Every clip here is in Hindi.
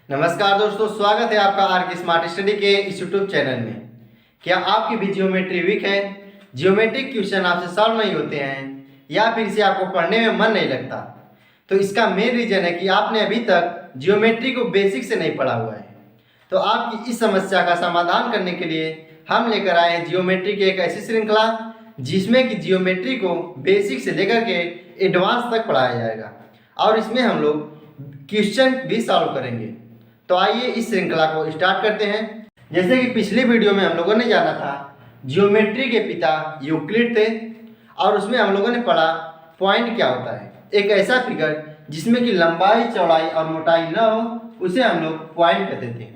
नमस्कार दोस्तों, स्वागत है आपका आर के स्मार्ट स्टडी के इस यूट्यूब चैनल में। क्या आपकी भी जियोमेट्री वीक है? जियोमेट्रिक क्वेश्चन आपसे सॉल्व नहीं होते हैं या फिर इसे आपको पढ़ने में मन नहीं लगता? तो इसका मेन रीजन है कि आपने अभी तक जियोमेट्री को बेसिक से नहीं पढ़ा हुआ है। तो आपकी इस समस्या का समाधान करने के लिए हम लेकर आए हैं जियोमेट्री की एक ऐसी श्रृंखला जिसमें कि जियोमेट्री को बेसिक से लेकर के एडवांस तक पढ़ाया जाएगा और इसमें हम लोग क्वेश्चन भी सॉल्व करेंगे। तो आइए इस श्रृंखला को स्टार्ट करते हैं। जैसे कि पिछली वीडियो में हम लोगों ने जाना था जियोमेट्री के पिता यूक्लिड थे और उसमें हम लोगों ने पढ़ा पॉइंट क्या होता है। एक ऐसा फिगर जिसमें कि लंबाई, चौड़ाई और मोटाई न हो उसे हम लोग पॉइंट कहते थे।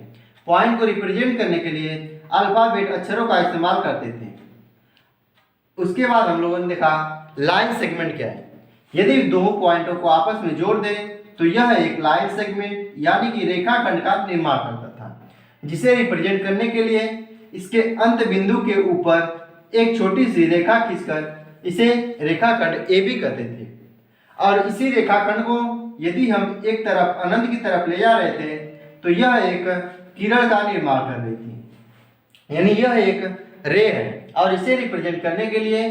पॉइंट को रिप्रेजेंट करने के लिए अल्फाबेट अक्षरों का इस्तेमाल करते थे। उसके बाद हम लोगों ने देखा लाइन सेगमेंट क्या है। यदि दो पॉइंटों को आपस में जोड़ दें तो यह एक लाइन सेगमेंट यानी कि रेखाखंड का निर्माण करता था, जिसे रिप्रेजेंट करने के लिए इसके अंत बिंदु के ऊपर एक छोटी सी रेखा खींचकर इसे रेखाखंड ए बी कहते थे। और इसी रेखाखंड को यदि हम एक तरफ अनंत की तरफ ले जा रहे थे तो यह एक किरण का निर्माण कर रही थी, यानी यह एक रे है। और इसे रिप्रेजेंट करने के लिए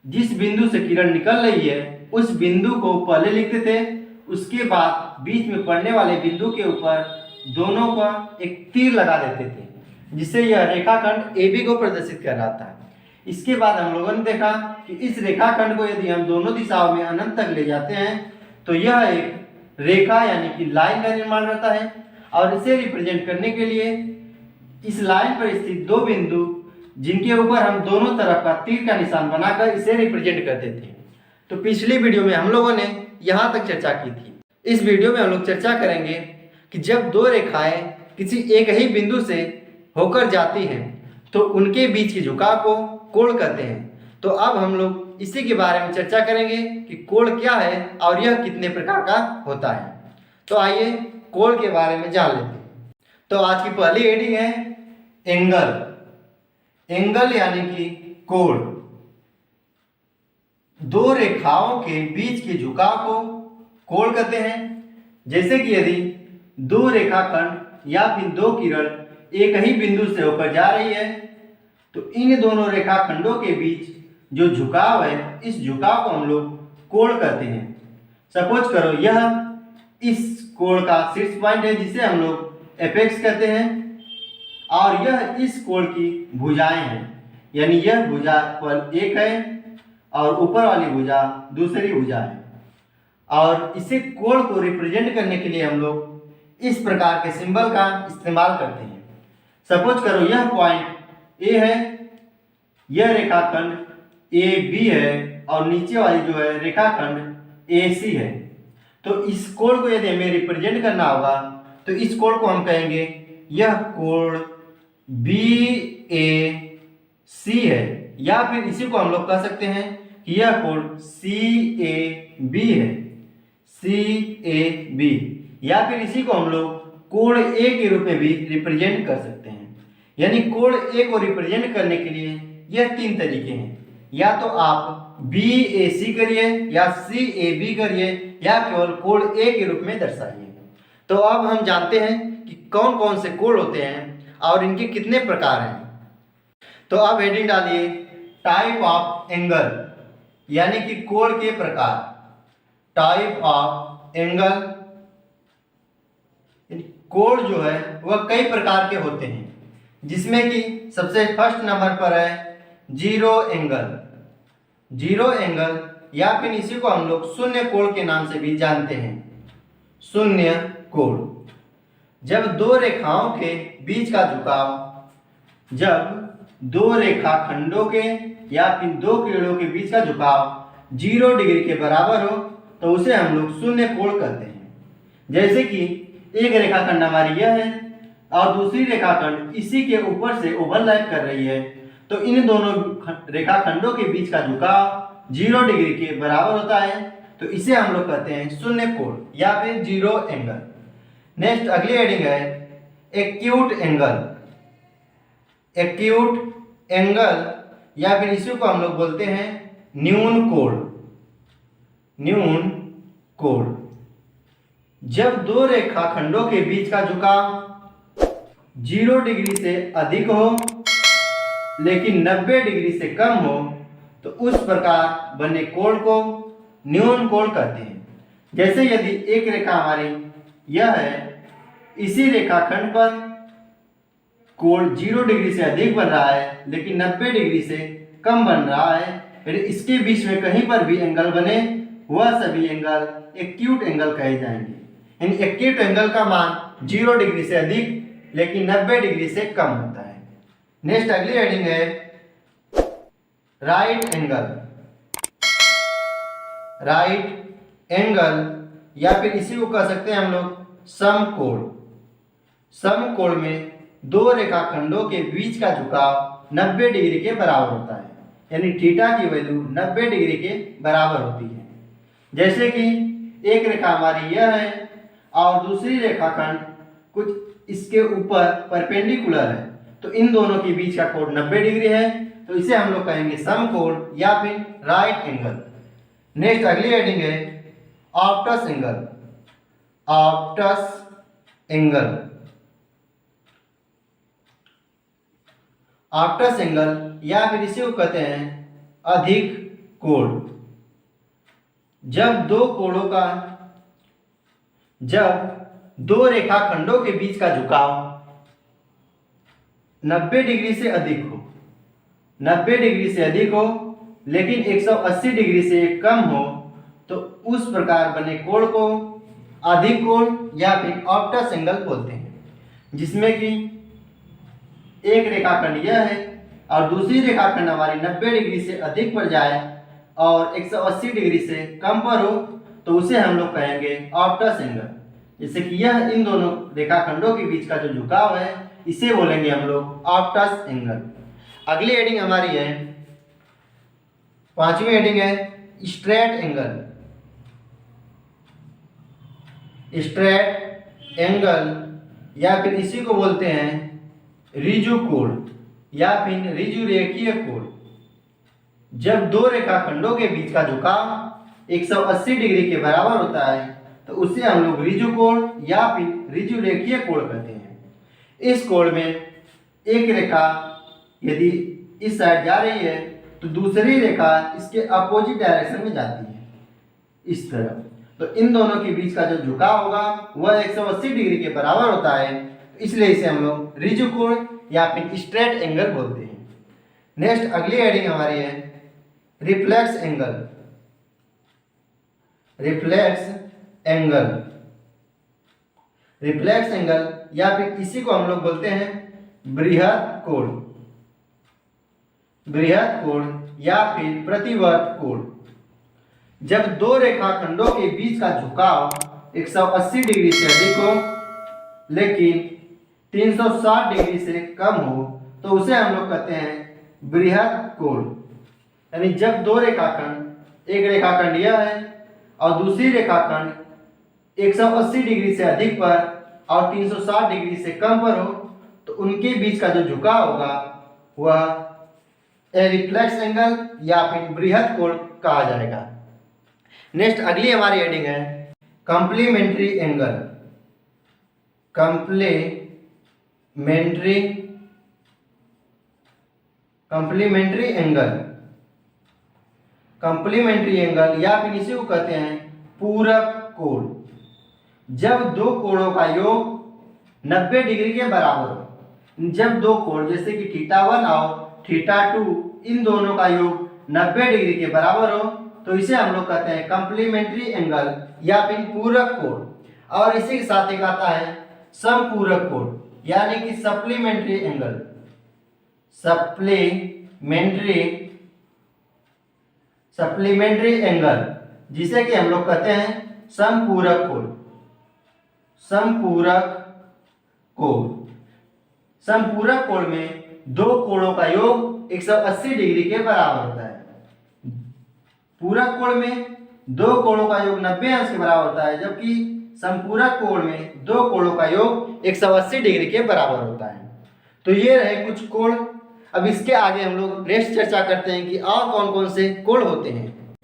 जिस बिंदु से किरण निकल रही है उस बिंदु को पहले लिखते थे, उसके बाद बीच में पड़ने वाले बिंदु के ऊपर दोनों का एक तीर लगा देते थे, जिससे यह रेखाखंड ए बी को प्रदर्शित कर रहा था। इसके बाद हम लोगों ने देखा कि इस रेखाखंड को यदि हम दोनों दिशाओं में अनंत तक ले जाते हैं तो यह एक रेखा यानी कि लाइन का निर्माण करता है। और इसे रिप्रेजेंट करने के लिए इस लाइन पर स्थित दो बिंदु जिनके ऊपर हम दोनों तरफ का तीर का निशान बनाकर इसे रिप्रेजेंट करते थे। तो पिछली वीडियो में हम लोगों ने यहाँ तक चर्चा की थी। इस वीडियो में हम लोग चर्चा करेंगे कि जब दो रेखाएं किसी एक ही बिंदु से होकर जाती हैं तो उनके बीच के झुकाव को कोण कहते हैं। तो अब हम लोग इसी के बारे में चर्चा करेंगे कि कोण क्या है और यह कितने प्रकार का होता है। तो आइए कोण के बारे में जान लेते हैं। तो आज की पहली हेडिंग है एंगल। एंगल यानी कि कोण। दो रेखाओं के बीच के झुकाव को कोण कहते हैं। जैसे कि यदि दो रेखाखंड या फिर दो किरण एक ही बिंदु से होकर जा रही है तो इन दोनों रेखाखंडों के बीच जो झुकाव है इस झुकाव को हम लोग कोण कहते हैं। सपोज करो यह इस कोण का शीर्ष पॉइंट है जिसे हम लोग एपेक्स कहते हैं और यह इस कोण की भुजाएं हैं, यानी यह भुजा पर एक है और ऊपर वाली भुजा दूसरी भुजा है। और इसे कोण को रिप्रेजेंट करने के लिए हम लोग इस प्रकार के सिंबल का इस्तेमाल करते हैं। सपोज करो यह पॉइंट ए है, यह रेखाखंड ए बी है और नीचे वाली जो है रेखाखंड ए सी है। तो इस कोण को यदि हमें रिप्रेजेंट करना होगा तो इस कोण को हम कहेंगे यह कोण बी ए सी है, या फिर इसी को हम लोग कह सकते हैं कि यह कोण सी ए बी है, सी ए बी, या फिर इसी को हम लोग कोण ए के रूप में भी रिप्रेजेंट कर सकते हैं। यानी कोण ए को रिप्रेजेंट करने के लिए यह तीन तरीके हैं। या तो आप बी ए सी करिए या सी ए बी करिए या केवल कोण ए के रूप में दर्शाइए। तो अब हम जानते हैं कि कौन कौन से कोण होते हैं और इनके कितने प्रकार हैं। तो अब हेडिंग डालिए टाइप ऑफ एंगल, यानी कि कोण के प्रकार। टाइप ऑफ एंगल, कोण जो है वह कई प्रकार के होते हैं, जिसमें कि सबसे फर्स्ट नंबर पर है जीरो एंगल। जीरो एंगल या फिर इसी को हम लोग शून्य कोण के नाम से भी जानते हैं। शून्य कोण जब दो रेखाओं के बीच का झुकाव, जब दो रेखाखंडों के या फिर दो किरणों के बीच का झुकाव 0 डिग्री के बराबर हो तो उसे हम लोग शून्य कोण कहते हैं। जैसे कि एक रेखाखंड हमारी यह है और दूसरी रेखाखंड इसी के ऊपर से ओवरलैप कर रही है, तो इन दोनों रेखाखंडों के बीच का झुकाव 0 डिग्री के बराबर होता है, तो इसे हम लोग कहते हैं शून्य कोण या फिर जीरो एंगल। नेक्स्ट अगली हेडिंग है एक्यूट एंगल। एक्यूट एंगल या फिर इसी को हम लोग बोलते हैं न्यून कोण। न्यून कोण जब दो रेखाखंडों के बीच का झुकाव 0 डिग्री से अधिक हो लेकिन 90 डिग्री से कम हो तो उस प्रकार बने कोण को न्यून कोण कहते हैं। जैसे यदि एक रेखा हमारी यह है, इसी रेखाखंड पर कोण 0 डिग्री से अधिक बन रहा है लेकिन 90 डिग्री से कम बन रहा है, फिर इसके बीच में कहीं पर भी एंगल बने वह सभी एंगल एक्यूट एंगल कहे जाएंगे। यानी एक्यूट एंगल का मान 0 डिग्री से अधिक लेकिन 90 डिग्री से कम होता है। नेक्स्ट अगली हेडिंग है राइट एंगल। राइट एंगल या फिर इसी को कह सकते हैं हम लोग समकोण। समकोण में दो रेखाखंडों के बीच का झुकाव 90 डिग्री के बराबर होता है, यानी थीटा की वैल्यू 90 डिग्री के बराबर होती है। जैसे कि एक रेखा हमारी यह है और दूसरी रेखाखंड कुछ इसके ऊपर परपेंडिकुलर है, तो इन दोनों के बीच का कोण 90 डिग्री है, तो इसे हम लोग कहेंगे समकोण या फिर राइट एंगल। नेक्स्ट अगली हेडिंग है Optus angle. Optus angle. Optus angle या फिर इसे को कहते हैं अधिक कोण। जब दो रेखाखंडों के बीच का झुकाव 90 डिग्री से अधिक हो, 90 डिग्री से अधिक हो लेकिन 180 डिग्री से कम हो तो उस प्रकार बने कोण को अधिक कोण या फिर ऑप्टस एंगल बोलते हैं। जिसमें कि एक रेखाखंड यह है और दूसरी रेखाखंड हमारी 90 डिग्री से अधिक पर जाए और 180 डिग्री से कम पर हो तो उसे हम लोग कहेंगे ऑप्टस एंगल। जैसे कि यह इन दोनों रेखाखंडों के बीच का जो झुकाव है इसे बोलेंगे हम लोग ऑप्टस एंगल। अगली हेडिंग हमारी है, पांचवी हेडिंग है स्ट्रेट एंगल। स्ट्रेट एंगल या फिर इसी को बोलते हैं ऋजु कोण या फिर ऋजु रेखीय कोण। जब दो रेखाखंडों के बीच का झुकाव 180 डिग्री के बराबर होता है तो उसे हम लोग ऋजु कोण या फिर ऋजु रेखीय कोण कहते हैं। इस कोण में एक रेखा यदि इस साइड जा रही है तो दूसरी रेखा इसके अपोजिट डायरेक्शन में जाती है इस तरफ, तो इन दोनों के बीच का जो झुकाव होगा वह 180 डिग्री के बराबर होता है, इसलिए इसे हम लोग ऋजु कोण या फिर स्ट्रेट एंगल बोलते हैं। नेक्स्ट अगली हेडिंग हमारी है reflex angle. Reflex angle. Reflex angle या फिर इसी को हम लोग बोलते हैं बृहद कोण। बृहद कोण या फिर प्रतिवर्त कोण। जब दो रेखाखंडों के बीच का झुकाव 180 डिग्री से अधिक हो लेकिन 360 डिग्री से कम हो तो उसे हम लोग कहते हैं बृहद कोण। यानी जब दो रेखाखंड, एक रेखाखंड यह है और दूसरी रेखाखंड 180 डिग्री से अधिक पर और 360 डिग्री से कम पर हो तो उनके बीच का जो झुकाव होगा वह रिफ्लेक्स एंगल या फिर बृहद कोण कहा जाएगा। नेक्स्ट अगली हमारी हेडिंग है complementary angle. Complementary angle. Complementary angle या फिर इसी को कहते हैं पूरक कोण। जब दो कोणों का योग 90 डिग्री के बराबर हो, जब दो कोण जैसे कि θ1 और θ2 इन दोनों का योग 90 डिग्री के बराबर हो तो इसे हम लोग कहते हैं कॉम्प्लीमेंट्री एंगल या फिर पूरक कोण। और इसी के साथ एक आता है समपूरक कोण यानी कि सप्लीमेंट्री एंगल। सप्लीमेंट्री एंगल जिसे कि हम लोग कहते हैं समपूरक कोण। समपूरक कोण। समपूरक कोण में दो कोणों का योग 180 डिग्री के बराबर होता है। पूरक कोण में दो कोणों का योग 90 अंश के बराबर होता है, जबकि समपूरक कोण में दो कोणों का योग 180 डिग्री के बराबर होता है। तो ये रहे कुछ कोण। अब इसके आगे हम लोग नेक्स्ट चर्चा करते हैं कि और कौन कौन से कोण होते हैं।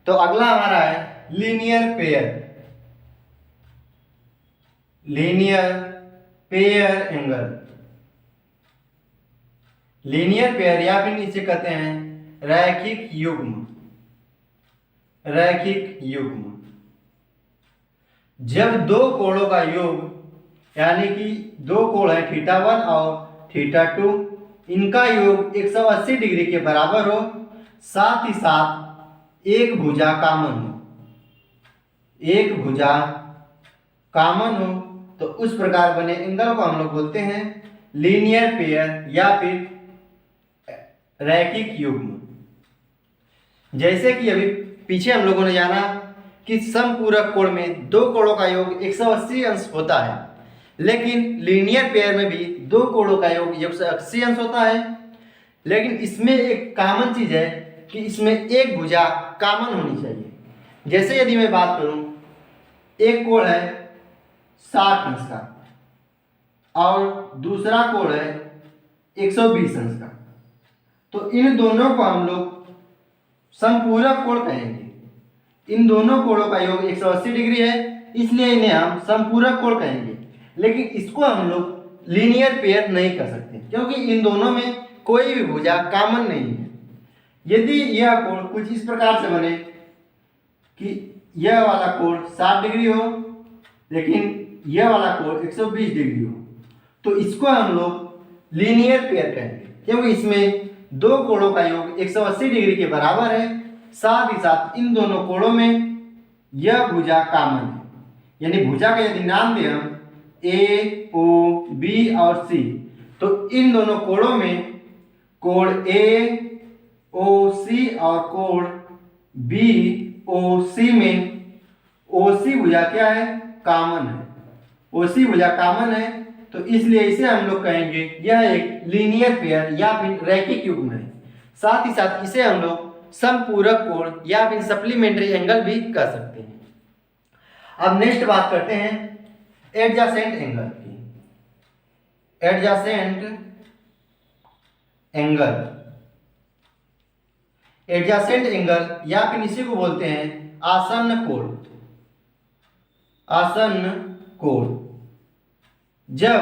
तो अगला हमारा है linear pair. Linear pair angle. Linear pair या फिर इसे कहते हैं रैखिक युग्म। रैखिक युग्म जब दो कोणों का योग यानी कि दो कोण है θ1 और θ2, इनका योग 180 डिग्री के बराबर हो, साथ ही साथ एक भुजा कॉमन हो, एक भुजा कॉमन हो, तो उस प्रकार बने एंगल को हम लोग बोलते हैं लीनियर पेयर या फिर रैखिक युग्म। जैसे कि अभी पीछे हम लोगों ने जाना कि समपूरक कोण में दो कोणों का योग 180 अंश होता है, लेकिन लीनियर पेयर में भी दो कोणों का योग 180 अंश होता है, लेकिन इसमें एक कॉमन चीज है कि इसमें एक भुजा कॉमन होनी चाहिए। जैसे यदि मैं बात करूं, एक कोण है 60 अंश का और दूसरा कोण है 120 अंश का, तो इन दोनों को हम लोग समपूरक कोण कहेंगे। इन दोनों कोणों का योग 180 डिग्री है, इसलिए इन्हें हम समपूरक कोण कहेंगे। लेकिन इसको हम लोग लीनियर पेयर नहीं कर सकते, क्योंकि इन दोनों में कोई भी भुजा कॉमन नहीं है। यदि यह कोण कुछ इस प्रकार से बने कि यह वाला कोण 60 डिग्री हो, लेकिन यह वाला कोण 120 डिग्री हो, तो इसको हम लोग लीनियर पेयर कहेंगे, क्योंकि इसमें दो कोणों का योग 180 डिग्री के बराबर है, साथ ही साथ इन दोनों कोणों में यह भुजा कॉमन है। यानी भुजा का यदि नाम दें हम ए, ओ, बी और सी, तो इन दोनों कोणों में कोण ए, ओ, सी और कोण बी, ओ, सी में ओ सी भुजा क्या है? कॉमन है। ओ सी भुजा कॉमन है, तो इसलिए इसे हम लोग कहेंगे यह एक लीनियर पेयर या फिर रैखिक युग्म है। साथ ही साथ इसे हम लोग समपूरक कोण या फिर सप्लीमेंट्री एंगल भी कह सकते हैं। अब नेक्स्ट बात करते हैं एडजासेंट एंगल की। एडजासेंट एंगल, एडजासेंट एंगल या फिर इसी को बोलते हैं आसन्न कोण। आसन्न कोण जब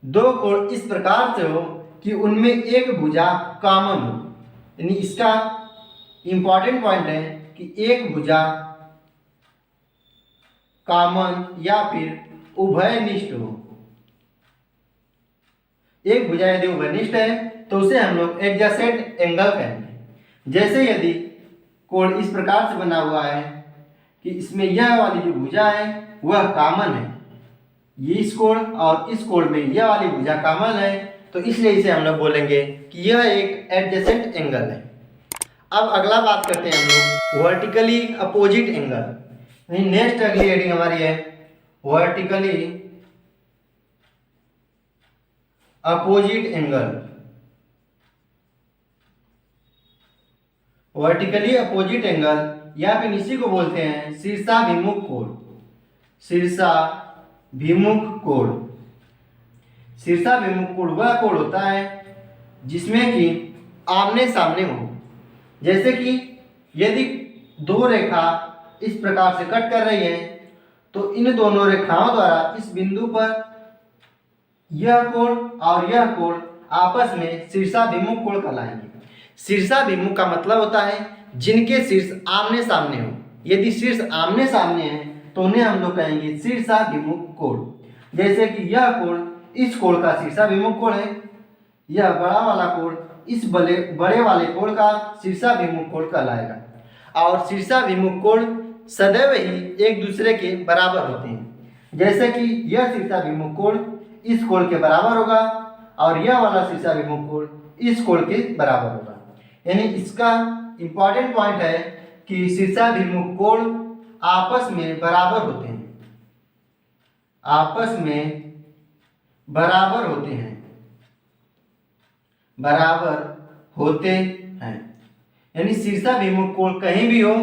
दो कोण इस प्रकार से हो कि उनमें एक भुजा कॉमन हो, यानी इसका इंपॉर्टेंट पॉइंट है कि एक भुजा कॉमन या फिर उभयनिष्ठ हो। एक भुजा यदि उभयनिष्ठ है तो उसे हम लोग एडजेसेंट एंगल कहेंगे। जैसे यदि कोण इस प्रकार से बना हुआ है कि इसमें यह वाली जो भुजा है वह कॉमन है, ये इस कोण और इस कोण में यह वाली भुजा कॉमन है, तो इसलिए इसे हम लोग बोलेंगे कि यह एक एडजेसेंट एंगल है। अब अगला बात करते हैं हम लोग वर्टिकली अपोजिट एंगल। नेक्स्ट अगली हेडिंग हमारी है vertically opposite angle. Vertically opposite angle या फिर इसी को बोलते हैं शीर्षाभिमुख कोण। शीर्षाभिमुख कोण, शीर्षाभिमुख कोण वह कोण होता है जिसमें कि आमने सामने हो। जैसे कि यदि दो रेखा इस प्रकार से कट कर रही है, तो इन दोनों रेखाओं द्वारा इस बिंदु पर यह कोण और यह कोण आपस में शीर्षाभिमुख कोण कहलाएंगे। शीर्षाभिमुख का मतलब होता है जिनके शीर्ष आमने सामने हो। यदि शीर्ष आमने सामने है तो उन्हें हम लोग कहेंगे शीर्षाभिमुख कोण। जैसे कि यह कोण इस कोण का शीर्षाभिमुख कोण है, यह बड़ा वाला कोण इस बड़े वाले कोण का शीर्षाभिमुख कोण कहलाएगा। और शीर्षाभिमुख कोण सदैव ही एक दूसरे के बराबर होते हैं। जैसे कि यह शीर्षाभिमुख कोण इस कोण के बराबर होगा और यह वाला शीर्षाभिमुख कोण इस कोण के बराबर होगा। यानी इसका इंपॉर्टेंट पॉइंट है कि शीर्षाभिमुख कोण आपस में बराबर होते हैं, आपस में बराबर होते हैं, बराबर होते हैं। यानी शीर्षाभिमुख कोण कहीं भी हो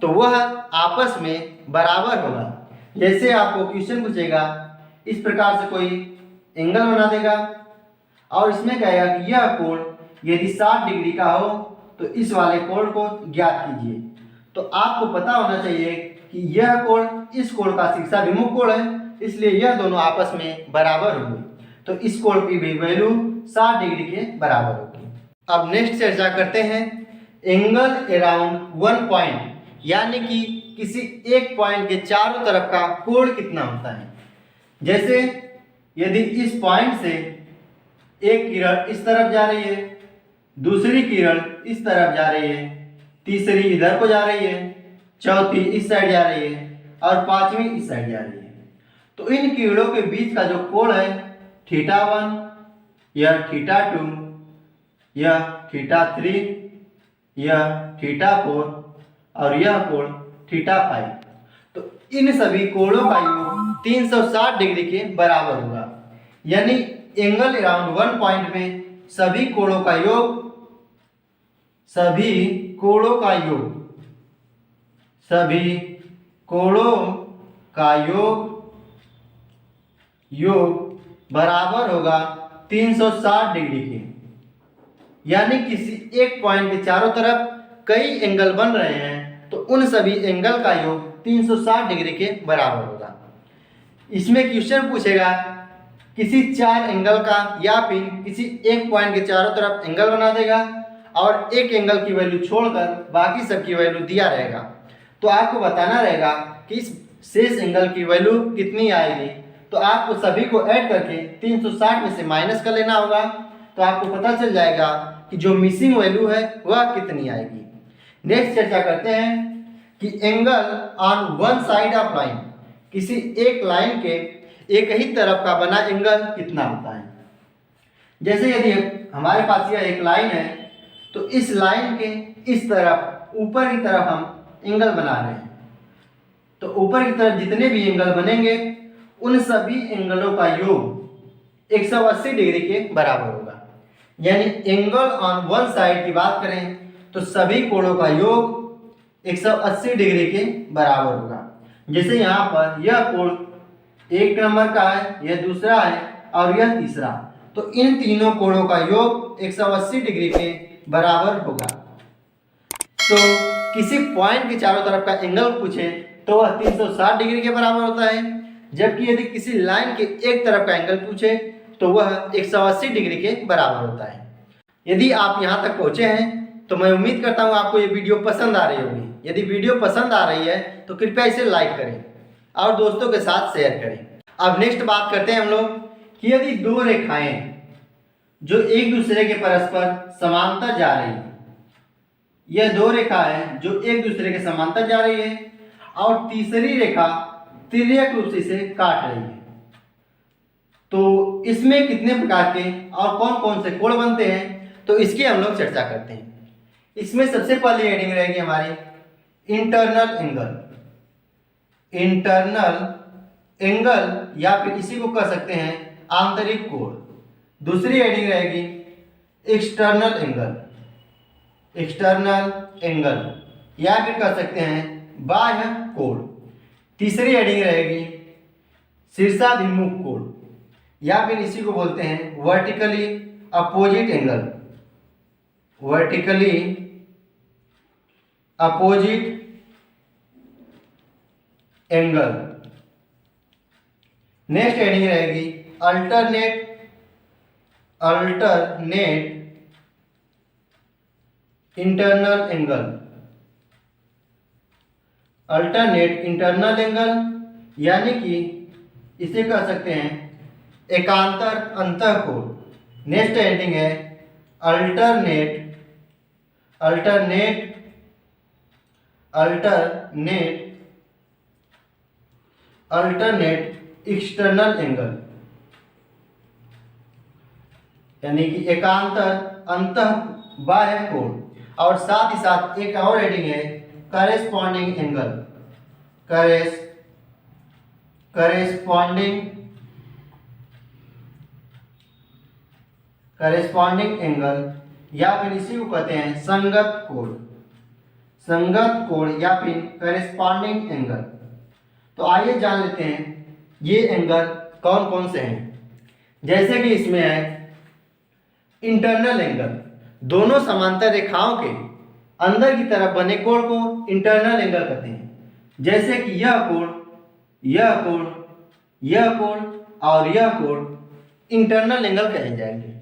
तो वह आपस में बराबर होगा। जैसे आपको क्वेश्चन पूछेगा, इस प्रकार से कोई एंगल बना देगा और इसमें कहेगा कि यह कोण यदि 60 डिग्री का हो तो इस वाले कोण को ज्ञात कीजिए। तो आपको पता होना चाहिए कि यह कोण इस कोण का शीर्षाभिमुख कोण है इसलिए यह दोनों आपस में बराबर होंगे। तो इस कोण की भी वैल्यू 60 डिग्री के बराबर होगी। अब नेक्स्ट चर्चा करते हैं एंगल अराउंड वन पॉइंट, यानी कि किसी एक पॉइंट के चारों तरफ का कोण कितना होता है। जैसे यदि इस पॉइंट से एक किरण इस तरफ जा रही है, दूसरी किरण इस तरफ जा रही है, तीसरी इधर को जा रही है, चौथी इस साइड जा रही है और पांचवी इस साइड जा रही है, तो इन किरणों के बीच का जो कोण है θ1, यह θ2, यह θ3, यह θ4 और यह कोण θ5। तो इन सभी कोणों का योग 360 डिग्री के बराबर होगा। यानी एंगल अराउंड वन पॉइंट में सभी कोणों का योग बराबर होगा 360 डिग्री के। यानी किसी एक पॉइंट के चारों तरफ कई एंगल बन रहे हैं तो उन सभी एंगल का योग 360 डिग्री के बराबर होगा। इसमें क्वेश्चन पूछेगा किसी चार एंगल का या फिर किसी एक पॉइंट के चारों तरफ एंगल बना देगा और एक एंगल की वैल्यू छोड़कर बाकी सब की वैल्यू दिया रहेगा, तो आपको बताना रहेगा कि इस शेष एंगल की वैल्यू कितनी आएगी। तो आपको सभी को ऐड करके 360 में से माइनस कर लेना होगा, तो आपको पता चल जाएगा कि जो मिसिंग वैल्यू है वह कितनी आएगी। नेक्स्ट चर्चा करते हैं कि angle on one side of line, किसी एक लाइन के एक ही तरफ का बना एंगल कितना होता है। जैसे यदि हमारे पास यह एक लाइन है तो इस लाइन के इस तरफ ऊपर की तरफ हम एंगल बना रहे हैं, तो ऊपर की तरफ जितने भी एंगल बनेंगे उन सभी एंगलों का योग 180 डिग्री के बराबर होगा। यानी एंगल ऑन वन साइड की बात करें तो सभी कोणों का योग 180 डिग्री के बराबर होगा। जैसे यहाँ पर यह कोण एक नंबर का है, यह दूसरा है और यह तीसरा, तो इन तीनों कोणों का योग 180 डिग्री के बराबर होगा। तो किसी पॉइंट के चारों तरफ का एंगल पूछे तो वह 360 डिग्री के बराबर होता है, जबकि यदि किसी लाइन के एक तरफ का एंगल पूछे तो वह 180 डिग्री के बराबर होता है। यदि आप यहाँ तक पहुँचे हैं तो मैं उम्मीद करता हूँ आपको ये वीडियो पसंद आ रही होगी। यदि वीडियो पसंद आ रही है तो कृपया इसे लाइक करें और दोस्तों के साथ शेयर करें। अब नेक्स्ट बात करते हैं हम लोग कि यदि दो रेखाएं जो एक दूसरे के परस्पर समांतर जा रही है, यह दो रेखा है जो एक दूसरे के समांतर जा रही है और तीसरी रेखा तिर्यक रूप से इसे काट रही है, तो इसमें कितने प्रकार के और कौन कौन से कोण बनते हैं, तो इसकी हम लोग चर्चा करते हैं। इसमें सबसे पहले हेडिंग रहेगी हमारी इंटरनल एंगल या फिर इसी को कह सकते हैं आंतरिक कोण। दूसरी हेडिंग रहेगी एक्सटर्नल एंगल या फिर कह सकते हैं बाह्य कोण। तीसरी हेडिंग रहेगी शीर्षाभिमुख कोण या फिर इसी को बोलते हैं vertically opposite angle. Next heading रहेगी अल्टरनेट इंटरनल एंगल, यानी कि इसे कह सकते हैं एकांतर अंतः कोण। नेक्स्ट हेडिंग है अल्टरनेट एक्सटर्नल एंगल, यानी कि एकांतर अंतः बाह्य कोण। और साथ ही साथ एक और हेडिंग है करेस्पॉन्डिंग एंगल या फिर इसी को कहते हैं संगत कोण या फिर करेस्पॉन्डिंग एंगल। तो आइए जान लेते हैं ये एंगल कौन कौन से हैं। जैसे कि इसमें है इंटरनल एंगल, दोनों समांतर रेखाओं के अंदर की तरफ बने कोण को इंटरनल एंगल कहते हैं। जैसे कि यह कोण यह कोण और यह कोण इंटरनल एंगल कहे जाएंगे।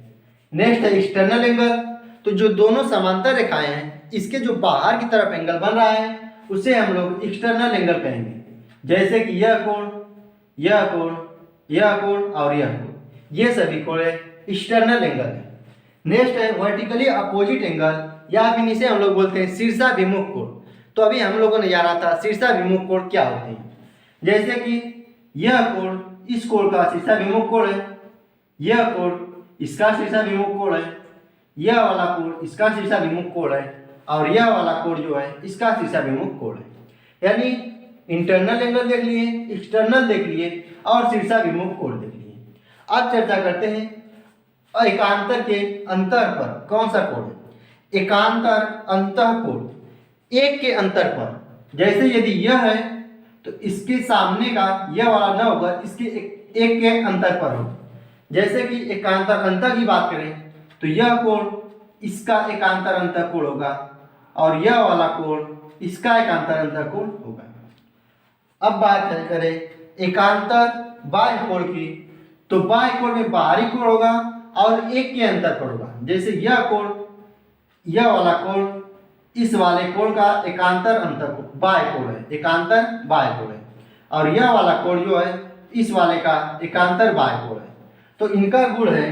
नेक्स्ट है एक्सटर्नल एंगल। तो जो दोनों समांतर रेखाएं हैं इसके जो बाहर की तरफ एंगल बन रहा है उसे हम लोग एक्सटर्नल एंगल कहेंगे। जैसे कि यह कोण, यह कोण, यह कोण और यह कोण, ये सभी कोण एक्सटर्नल एंगल है। नेक्स्ट है वर्टिकली अपोजिट एंगल या फिर इसे हम लोग बोलते हैं शीर्षाभिमुख कोण। तो अभी हम लोगों ने जाना था शीर्षाभिमुख कोण क्या होते हैं। जैसे कि यह कोण इस कोण का शीर्षाभिमुख कोण है, यह कोण इसका शीर्षाभिमुख कोण है, यह वाला कोण इसका शीर्षाभिमुख कोण है और यह वाला कोण जो है इसका शीर्षाभिमुख कोण है। यानी इंटरनल एंगल देख लिए, एक्सटर्नल देख लिए और शीर्षाभिमुख कोण देख लिए। अब चर्चा करते हैं एकांतर के अंतर पर कौन सा कोण है। एकांतर अंतः कोण एक के अंतर पर। जैसे यदि यह है तो इसके सामने का यह वाला न होगा, इसके एक के अंतर पर हो। जैसे कि एकांतर अंतर की बात करें तो यह कोण इसका एकांतर अंतर कोण होगा और यह वाला कोण इसका एकांतर अंतर कोण होगा। अब बात करें एकांतर बाह्य कोण की, तो बाह्य कोण में बाहरी कोण होगा और एक के अंतर पर होगा। जैसे यह कोण, यह वाला कोण इस वाले कोण का एकांतर अंतर कोण बाह्य कोण है, एकांतर बाह्य कोण है और यह वाला कोण जो है इस वाले का एकांतर बाह्य कोण है। तो इनका गुण है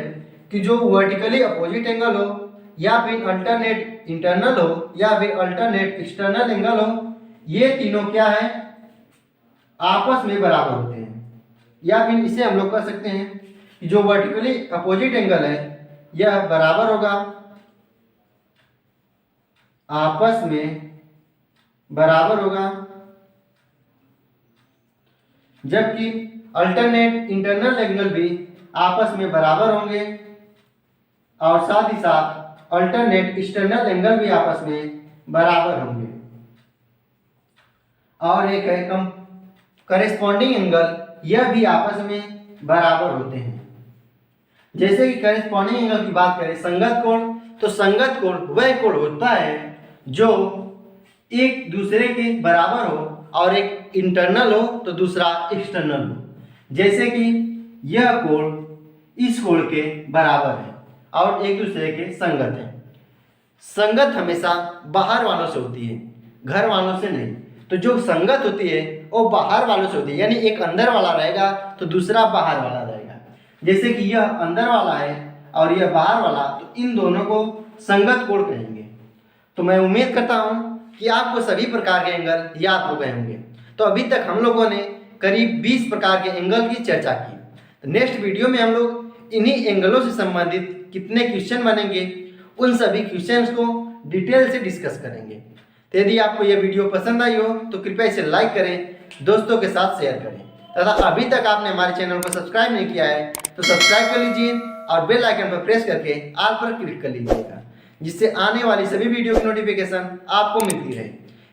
कि जो वर्टिकली अपोजिट एंगल हो या फिर अल्टरनेट इंटरनल हो या फिर अल्टरनेट एक्सटर्नल एंगल हो, ये तीनों क्या है आपस में बराबर होते हैं। या फिर इसे हम लोग कह सकते हैं कि जो वर्टिकली अपोजिट एंगल है यह बराबर होगा, आपस में बराबर होगा, जबकि अल्टरनेट इंटरनल एंगल भी आपस में बराबर होंगे और साथ ही साथ अल्टरनेट एक्सटर्नल एंगल भी आपस में बराबर होंगे। और एक है करेस्पॉन्डिंग एंगल, यह भी आपस में बराबर होते हैं। जैसे कि करेस्पॉन्डिंग एंगल की बात करें संगत कोण, तो संगत कोण वह कोण होता है जो एक दूसरे के बराबर हो और एक इंटरनल हो तो दूसरा एक्सटर्नल हो। जैसे कि यह कोण इस कोण के बराबर है और एक दूसरे के संगत है। संगत हमेशा बाहर वालों से होती है, घर वालों से नहीं। तो जो संगत होती है वो बाहर वालों से होती है, यानी एक अंदर वाला रहेगा तो दूसरा बाहर वाला रहेगा। जैसे कि यह अंदर वाला है और यह बाहर वाला, तो इन दोनों को संगत कोण कहेंगे। तो मैं उम्मीद करता हूँ कि आपको सभी प्रकार के एंगल याद हो गए होंगे। तो अभी तक हम लोगों ने करीब 20 प्रकार के एंगल की चर्चा की। तो नेक्स्ट वीडियो में हम लोग इन्हीं एंगलों से संबंधित कितने क्वेश्चन बनेंगे उन सभी क्वेश्चंस को डिटेल से डिस्कस करेंगे। तो यदि आपको यह वीडियो पसंद आई हो तो कृपया इसे लाइक करें, दोस्तों के साथ शेयर करें तथा अभी तक आपने हमारे चैनल को सब्सक्राइब नहीं किया है तो सब्सक्राइब कर लीजिए और बेल आइकन पर प्रेस करके ऑल पर क्लिक कर लीजिएगा, जिससे आने वाली सभी वीडियो की नोटिफिकेशन आपको मिलती रहे।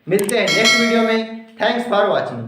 मिलते हैं नेक्स्ट वीडियो में। Thanks for watching.